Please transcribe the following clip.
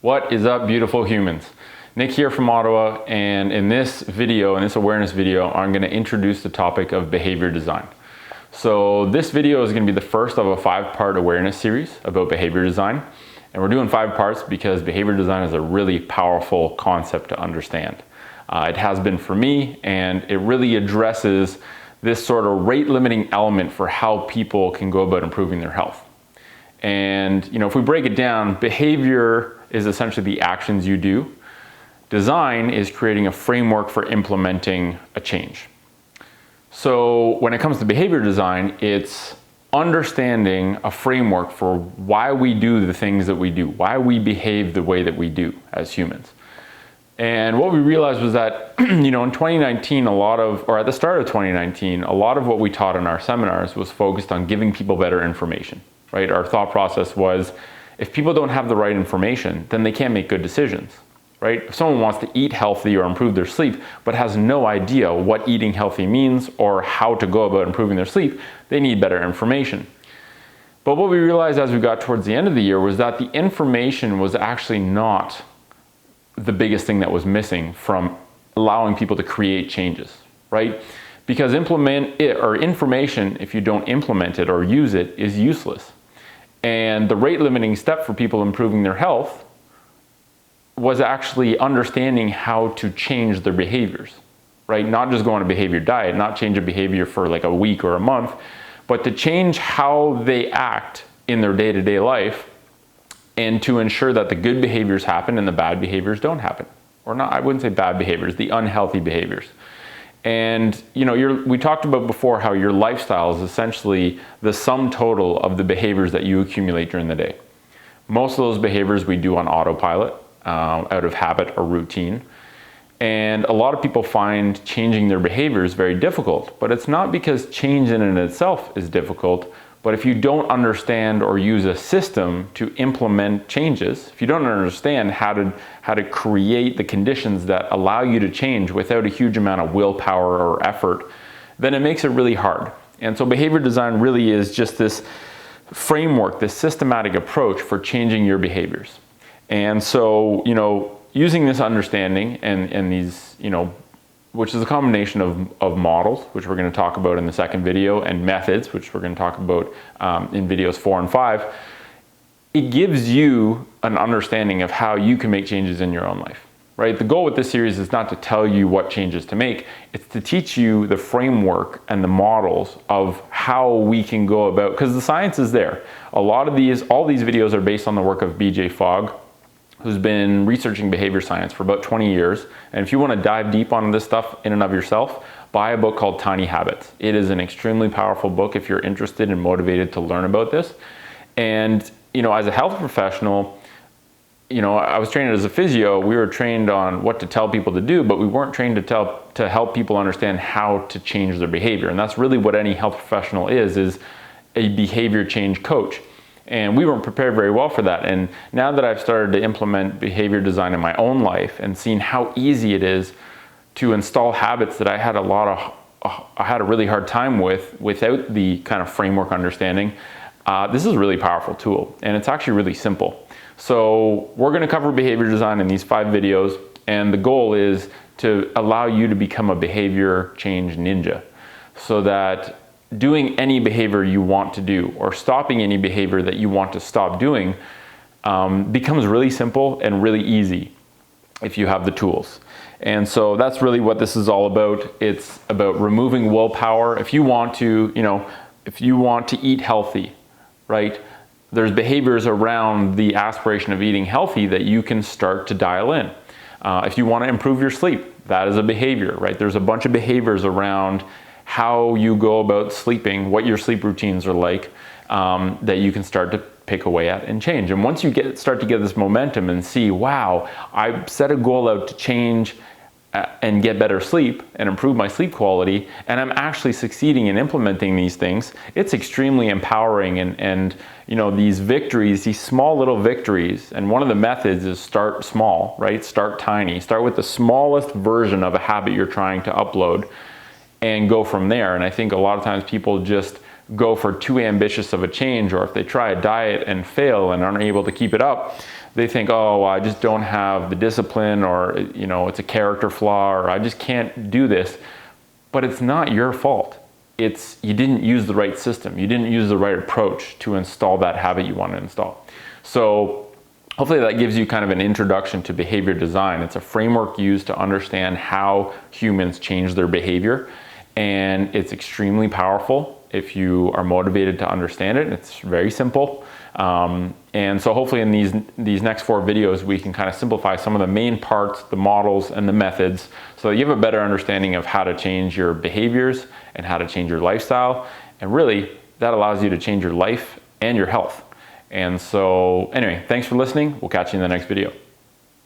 What is up, beautiful humans? Nick here from Ottawa, and in this video, in this awareness video, I'm going to introduce the topic of behavior design. So this video is going to be the first of a 5-part awareness series about behavior design. And we're doing 5 parts because behavior design is a really powerful concept to understand. It has been for me, and it really addresses this sort of rate limiting element for how people can go about improving their health. And if we break it down, behavior is essentially the actions you do. Design is creating a framework for implementing a change. So when it comes to behavior design, it's understanding a framework for why we do the things that we do, why we behave the way that we do as humans. And what we realized was that, in 2019, at the start of 2019, a lot of what we taught in our seminars was focused on giving people better information, right? Our thought process was, if people don't have the right information, then they can't make good decisions, right? If someone wants to eat healthy or improve their sleep, but has no idea what eating healthy means or how to go about improving their sleep, they need better information. But what we realized as we got towards the end of the year was that the information was actually not the biggest thing that was missing from allowing people to create changes, right? Because information, if you don't implement it or use it, is useless. And the rate limiting step for people improving their health was actually understanding how to change their behaviors, right? Not just go on a behavior diet, not change a behavior for like a week or a month, but to change how they act in their day-to-day life and to ensure that the good behaviors happen and the bad behaviors don't happen. Or not, I wouldn't say bad behaviors, the unhealthy behaviors. And we talked about before how your lifestyle is essentially the sum total of the behaviors that you accumulate during the day. Most of those behaviors we do on autopilot, out of habit or routine. And a lot of people find changing their behaviors very difficult, but it's not because change in and of itself is difficult, but if you don't understand or use a system to implement changes, if you don't understand how to create the conditions that allow you to change without a huge amount of willpower or effort, then it makes it really hard. And so behavior design really is just this framework, this systematic approach for changing your behaviors. And so, using this understanding and these, which is a combination of models, which we're going to talk about in the second video, and methods, which we're going to talk about in videos 4 and 5, it gives you an understanding of how you can make changes in your own life, right? The goal with this series is not to tell you what changes to make, it's to teach you the framework and the models of how we can go about, because the science is there. All these videos are based on the work of Fogg, who's been researching behavior science for about 20 years. And if you want to dive deep on this stuff in and of yourself, buy a book called Tiny Habits. It is an extremely powerful book if you're interested and motivated to learn about this. And, as a health professional, I was trained as a physio. We were trained on what to tell people to do, but we weren't trained to help people understand how to change their behavior. And that's really what any health professional is a behavior change coach. And we weren't prepared very well for that. And now that I've started to implement behavior design in my own life and seen how easy it is to install habits that I had a really hard time without the kind of framework understanding, this is a really powerful tool. And it's actually really simple. So we're going to cover behavior design in these 5 videos. And the goal is to allow you to become a behavior change ninja, so that doing any behavior you want to do or stopping any behavior that you want to stop doing becomes really simple and really easy if you have the tools. And so that's really what this is all about. It's about removing willpower. If you want to eat healthy, right? There's behaviors around the aspiration of eating healthy that you can start to dial in. If you want to improve your sleep, that is a behavior, right? There's a bunch of behaviors around how you go about sleeping, what your sleep routines are like, that you can start to pick away at and change. And once you start to get this momentum and see, wow, I set a goal out to change and get better sleep and improve my sleep quality, and I'm actually succeeding in implementing these things, it's extremely empowering. And these victories, these small little victories, and one of the methods is start small, right? Start tiny. Start with the smallest version of a habit you're trying to upload and go from there. And I think a lot of times people just go for too ambitious of a change, or if they try a diet and fail and aren't able to keep it up, they think, oh, well, I just don't have the discipline, or it's a character flaw, or I just can't do this. But it's not your fault. It's you didn't use the right system. You didn't use the right approach to install that habit you want to install. So hopefully that gives you kind of an introduction to behavior design. It's a framework used to understand how humans change their behavior, and it's extremely powerful if you are motivated to understand it. It's very simple. And so hopefully in these next 4 videos, we can kind of simplify some of the main parts, the models, and the methods, so that you have a better understanding of how to change your behaviors and how to change your lifestyle. And really, that allows you to change your life and your health. And so anyway, thanks for listening. We'll catch you in the next video.